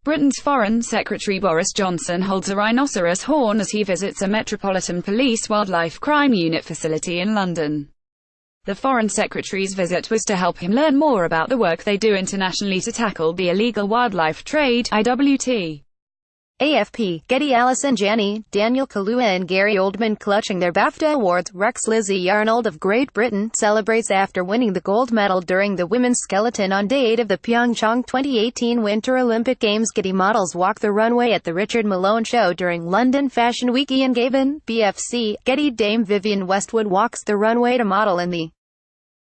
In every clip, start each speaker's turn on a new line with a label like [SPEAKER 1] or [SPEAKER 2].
[SPEAKER 1] Britain's Foreign Secretary Boris Johnson holds a rhinoceros horn as he visits a Metropolitan Police wildlife crime unit facility in London. The Foreign Secretary's visit was to help him learn more about the work they do internationally to tackle the illegal wildlife trade, IWT.
[SPEAKER 2] AFP, Getty Allison Janney, Daniel Kaluuya and Gary Oldman clutching their BAFTA awards. Lizzy Yarnold of Great Britain celebrates after winning the gold medal during the women's skeleton on day 8 of the PyeongChang 2018 Winter Olympic Games. Getty models walk the runway at the Richard Malone show during London Fashion Week. Ian Gavan, BFC, Getty Dame Vivienne Westwood walks the runway to model in the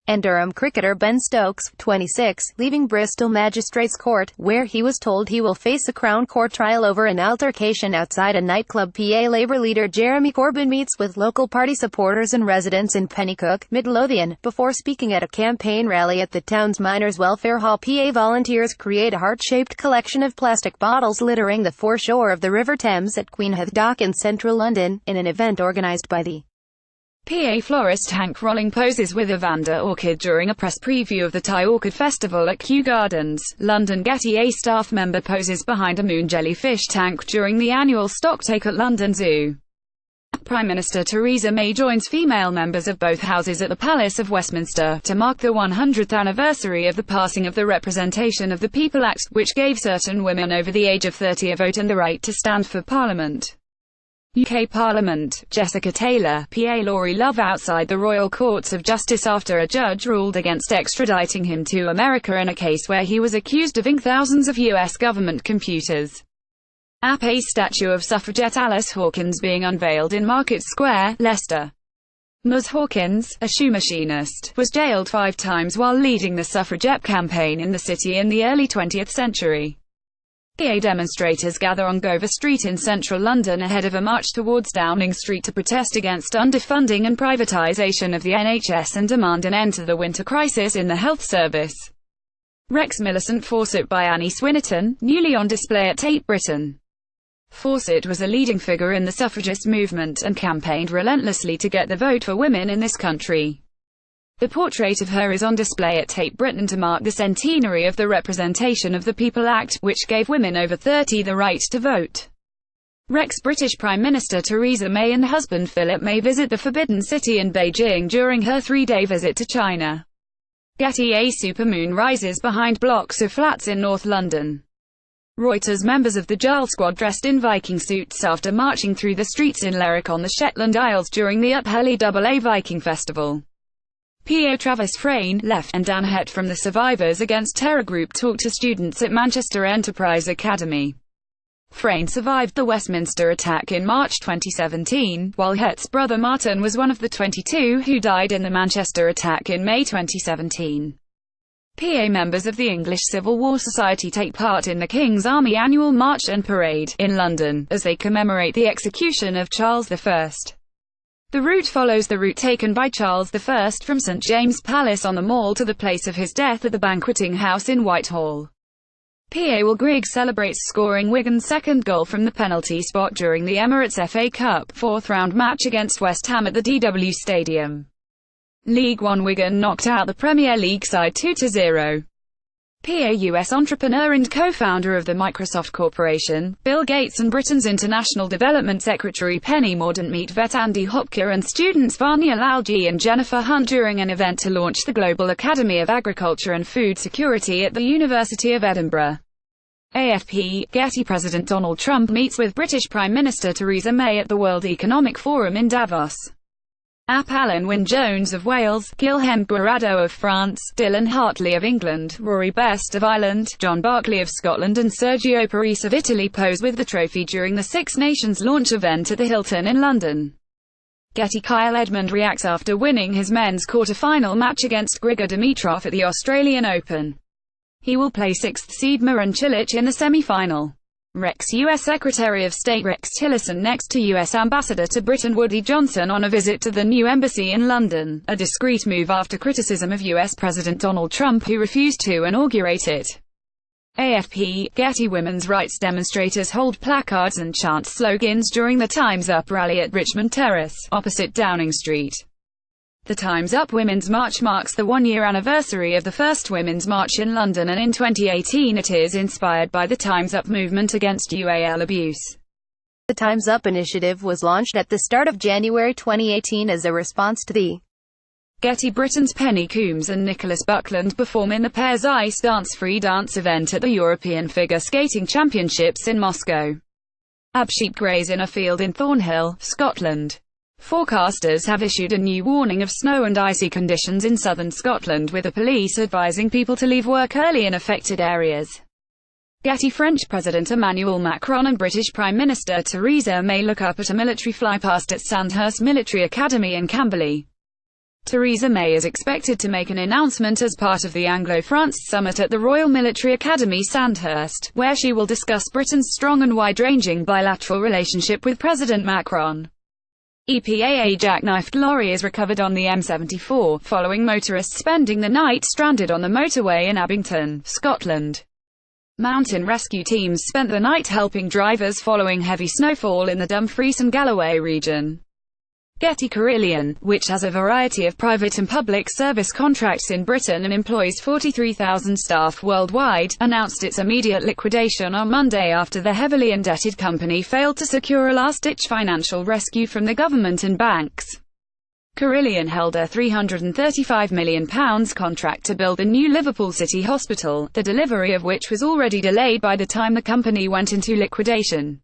[SPEAKER 2] and Durham cricketer Ben Stokes, 26, leaving Bristol Magistrates Court, where he was told he will face a Crown Court trial over an altercation outside a nightclub. PA Labour leader Jeremy Corbyn meets with local party supporters and residents in Pennycook, Midlothian, before speaking at a campaign rally at the town's Miners' Welfare Hall. PA volunteers create a heart-shaped collection of plastic bottles littering the foreshore of the River Thames at Queenhithe Dock in central London, in an event organised by the PA florist Hank Rolling poses with a Vanda orchid during a press preview of the Thai Orchid Festival at Kew Gardens. London Getty A staff member poses behind a moon jellyfish tank during the annual stocktake at London Zoo. Prime Minister Theresa May joins female members of both houses at the Palace of Westminster to mark the 100th anniversary of the passing of the Representation of the People Act, which gave certain women over the age of 30 a vote and the right to stand for Parliament. UK Parliament, Jessica Taylor, PA Lauri Love outside the Royal Courts of Justice after a judge ruled against extraditing him to America in a case where he was accused of ing thousands of US government computers. A statue of suffragette Alice Hawkins being unveiled in Market Square, Leicester. Ms. Hawkins, a shoe machinist, was jailed 5 times while leading the suffragette campaign in the city in the early 20th century. PA demonstrators gather on Gover Street in central London ahead of a march towards Downing Street to protest against underfunding and privatisation of the NHS and demand an end to the winter crisis in the health service. Rex Millicent Fawcett by Annie Swinnerton, newly on display at Tate Britain. Fawcett was a leading figure in the suffragist movement and campaigned relentlessly to get the vote for women in this country. The portrait of her is on display at Tate Britain to mark the centenary of the Representation of the People Act, which gave women over 30 the right to vote. British Prime Minister Theresa May and husband Philip May visit the Forbidden City in Beijing during her 3-day visit to China. Getty A supermoon rises behind blocks of flats in North London. Reuters members of the Jarl Squad dressed in Viking suits after marching through the streets in Lerwick on the Shetland Isles during the Upheli AA Viking Festival. PA Travis Frayne, left, and Dan Hett from the Survivors Against Terror group talked to students at Manchester Enterprise Academy. Frayne survived the Westminster attack in March 2017, while Hett's brother Martin was one of the 22 who died in the Manchester attack in May 2017. PA members of the English Civil War Society take part in the King's Army annual March and Parade, in London, as they commemorate the execution of Charles I. The route follows the route taken by Charles I from St James Palace on the Mall to the place of his death at the Banqueting House in Whitehall. PA Will Grigg celebrates scoring Wigan's second goal from the penalty spot during the Emirates FA Cup 4th round match against West Ham at the DW Stadium. League One Wigan knocked out the Premier League side 2-0. PA US entrepreneur and co-founder of the Microsoft Corporation, Bill Gates, and Britain's International Development Secretary Penny Mordaunt meet vet Andy Hopker and students Vanya Lalji and Jennifer Hunt during an event to launch the Global Academy of Agriculture and Food Security at the University of Edinburgh. AFP, Getty President Donald Trump meets with British Prime Minister Theresa May at the World Economic Forum in Davos. Alan Wyn-Jones of Wales, Guilhem Guirado of France, Dylan Hartley of England, Rory Best of Ireland, John Barclay of Scotland and Sergio Parisse of Italy pose with the trophy during the Six Nations launch event at the Hilton in London. Getty Kyle Edmund reacts after winning his men's quarter-final match against Grigor Dimitrov at the Australian Open. He will play 6th seed Marin Cilic in the semi-final. Rex U.S. Secretary of State Rex Tillerson next to U.S. Ambassador to Britain Woody Johnson on a visit to the new embassy in London, a discreet move after criticism of U.S. President Donald Trump who refused to inaugurate it. AFP, Getty women's rights demonstrators hold placards and chant slogans during the Time's Up rally at Richmond Terrace, opposite Downing Street.
[SPEAKER 1] The Time's Up Women's March marks the one-year anniversary of the first Women's March in London, and in 2018 it is inspired by the Time's Up movement against UAL abuse.
[SPEAKER 2] The Time's Up initiative was launched at the start of January 2018 as a response to the
[SPEAKER 1] Getty. Britain's Penny Coombs and Nicholas Buckland perform in the pair's ice dance free dance event at the European Figure Skating Championships in Moscow. Sheep graze in a field in Thornhill, Scotland. Forecasters have issued a new warning of snow and icy conditions in southern Scotland, with the police advising people to leave work early in affected areas. Getty. French President Emmanuel Macron and British Prime Minister Theresa May look up at a military flypast at Sandhurst Military Academy in Camberley. Theresa May is expected to make an announcement as part of the Anglo-France summit at the Royal Military Academy Sandhurst, where she will discuss Britain's strong and wide-ranging bilateral relationship with President Macron. EPA jackknifed lorry is recovered on the M74, following motorists spending the night stranded on the motorway in Abington, Scotland. Mountain rescue teams spent the night helping drivers following heavy snowfall in the Dumfries and Galloway region. Getty. Carillion, which has a variety of private and public service contracts in Britain and employs 43,000 staff worldwide, announced its immediate liquidation on Monday after the heavily indebted company failed to secure a last-ditch financial rescue from the government and banks. Carillion held a £335 million contract to build a new Liverpool City hospital, the delivery of which was already delayed by the time the company went into liquidation.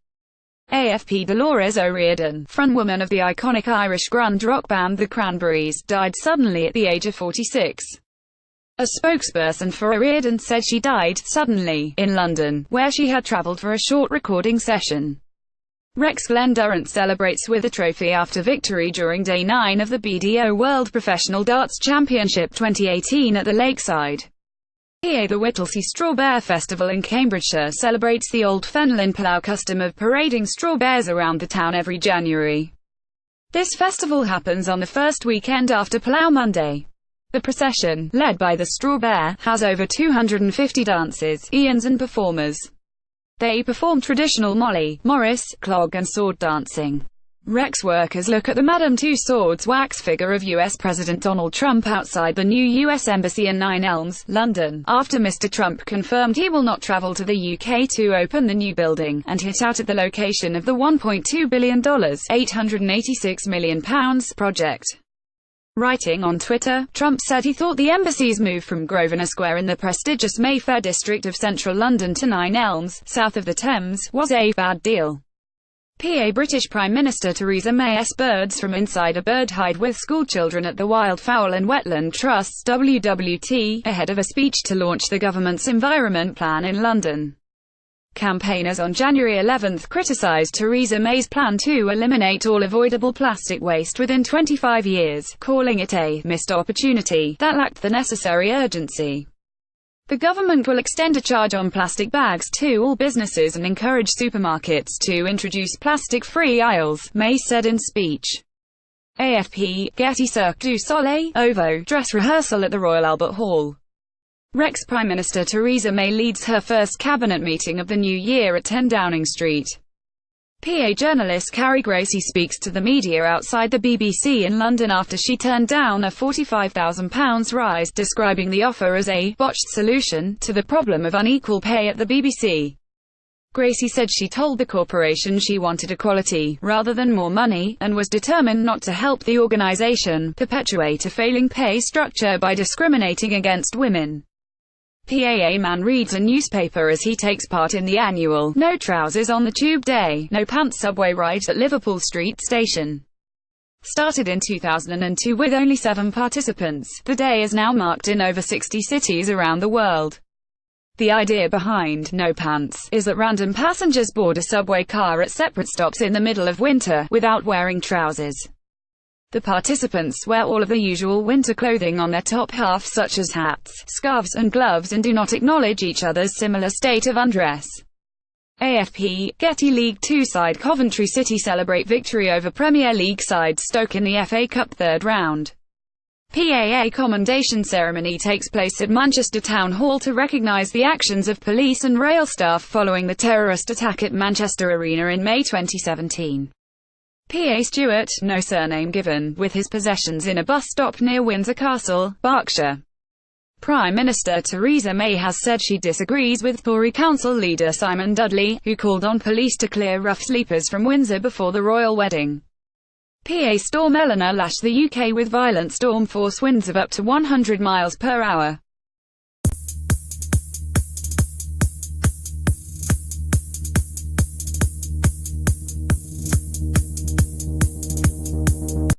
[SPEAKER 1] AFP. Dolores O'Riordan, frontwoman of the iconic Irish grunge rock band The Cranberries, died suddenly at the age of 46. A spokesperson for O'Riordan said she died suddenly in London, where she had travelled for a short recording session. Rex Glen Durrant celebrates with a trophy after victory during Day 9 of the BDO World Professional Darts Championship 2018 at the Lakeside. PA. The Whittlesea Straw Bear Festival in Cambridgeshire celebrates the old Fenlon Plough custom of parading straw bears around the town every January. This festival happens on the first weekend after Plough Monday. The procession, led by the Straw Bear, has over 250 dances, eons and performers. They perform traditional Molly, Morris, clog and sword dancing. Rex workers look at the Madame Tussauds wax figure of US President Donald Trump outside the new US Embassy in Nine Elms, London, after Mr. Trump confirmed he will not travel to the UK to open the new building, and hit out at the location of the $1.2 billion £886 million project. Writing on Twitter, Trump said he thought the embassy's move from Grosvenor Square in the prestigious Mayfair district of central London to Nine Elms, south of the Thames, was a bad deal. PA. British Prime Minister Theresa May birds from inside a bird hide with schoolchildren at the Wildfowl and Wetland Trust's WWT, ahead of a speech to launch the government's environment plan in London. Campaigners on January 11 criticised Theresa May's plan to eliminate all avoidable plastic waste within 25 years, calling it a missed opportunity that lacked the necessary urgency. The government will extend a charge on plastic bags to all businesses and encourage supermarkets to introduce plastic-free aisles, May said in speech. AFP. Getty. Cirque du Soleil, OVO, dress rehearsal at the Royal Albert Hall. Rex. Prime Minister Theresa May leads her first cabinet meeting of the new year at 10 Downing Street. PA. Journalist Carrie Gracie speaks to the media outside the BBC in London after she turned down a £45,000 rise, describing the offer as a botched solution to the problem of unequal pay at the BBC. Gracie said she told the corporation she wanted equality, rather than more money, and was determined not to help the organisation perpetuate a failing pay structure by discriminating against women. PA. Man reads a newspaper as he takes part in the annual No Trousers on the Tube Day, No Pants subway ride at Liverpool Street Station. Started in 2002 with only 7 participants, the day is now marked in over 60 cities around the world. The idea behind No Pants is that random passengers board a subway car at separate stops in the middle of winter, without wearing trousers. The participants wear all of the usual winter clothing on their top half, such as hats, scarves and gloves, and do not acknowledge each other's similar state of undress. AFP. Getty. League Two side Coventry City celebrate victory over Premier League side Stoke in the FA Cup third round. PAA commendation ceremony takes place at Manchester Town Hall to recognise the actions of police and rail staff following the terrorist attack at Manchester Arena in May 2017. PA Stewart, no surname given, with his possessions in a bus stop near Windsor Castle, Berkshire. Prime Minister Theresa May has said she disagrees with Tory council leader Simon Dudley, who called on police to clear rough sleepers from Windsor before the royal wedding. PA storm Eleanor lashed the UK with violent storm force winds of up to 100 miles per hour.